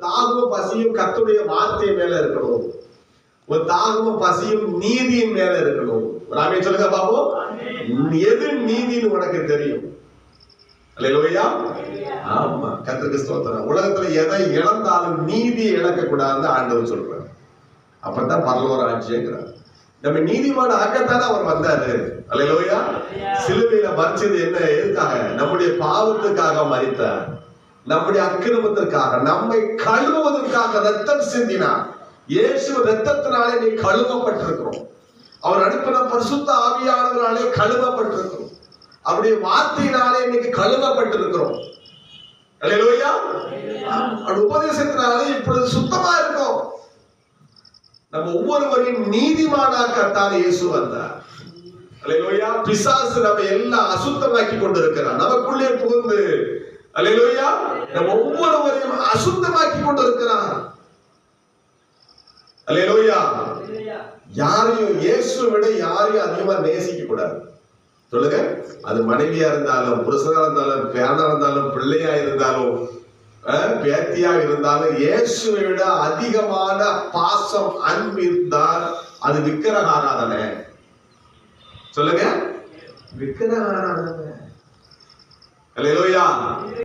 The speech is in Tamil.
தாகமும் பசியும் கர்த்தருடைய வார்த்தை மேல இருக்கணும். ஒரு தாகமும் பசியும் நீதியின் மேல இருக்கணும். ராமே சொல்லுங்க பாப்போம். எது நீதின்னு உனக்கு தெரியும்? அல்லேலூயா. ஆமா, கர்த்தருக்கு ஸ்தோத்திரம். உலகத்துல எதை இழந்தாலும் நீதியை இழக்க கூடாதுன்னு ஆண்டவர் சொல்றார். அப்பதான் பரலோக ராஜ்யங்கிறார். நம்ம நீதிமான ஆக்கத்தானே அவர் வந்தாரு. அல்லேலூயா. சிலுவையில மரிச்சது என்ன? எதுக்காக? நம்முடைய பாவத்துக்காக மரித்தார். நம்முடைய அக்கிரமத்திற்காக, நம்மை கழுவுவதற்காக ரத்தம் சிந்தினார். இயேசு ரத்தத்தினாலே நீ கழுவப்பட்டிருக்கிறோம். அவர் அனுப்பின பரிசுத்த ஆவியானவராலே கழுவப்பட்டிருக்கிறோம். அவருடைய வார்த்தையினாலே இன்னைக்கு கழுவப்பட்டிருக்கிறோம். அல்லேலூயா. உபதேசத்தினாலே இப்பொழுது சுத்தமா இருக்கும். நம்ம ஒவ்வொருவரையும் நீதிமானாக்கத்தான் இயேசு வந்தார். அல்லேலூயா. பிசாசு நம்ம எல்லாம் அசுத்தமாக்கி கொண்டிருக்கிறார். நமக்குள்ளே புகுந்து அல்லேலூயா நம்ம ஒவ்வொருவரையும் அசுத்தமாக்கி கொண்டிருக்கிறார். அல்லேலூயா. யாரையும் இயேசுவை விட யாரையும் அதிகமா நேசிக்க கூடாது. சொல்லுங்க. அது மனைவியா இருந்தாலும், புருஷனா இருந்தாலும், பேரனா இருந்தாலும், பிள்ளையா இருந்தாலும், பேத்தியா இருந்தாலும், இயேசுவை விட அதிகமான பாசம் அன்பு இருந்தால் அது விக்கிரக ஆராதனை. சொல்லுங்க. விக்கிரக ஆராதனை. அல்லேலூயா.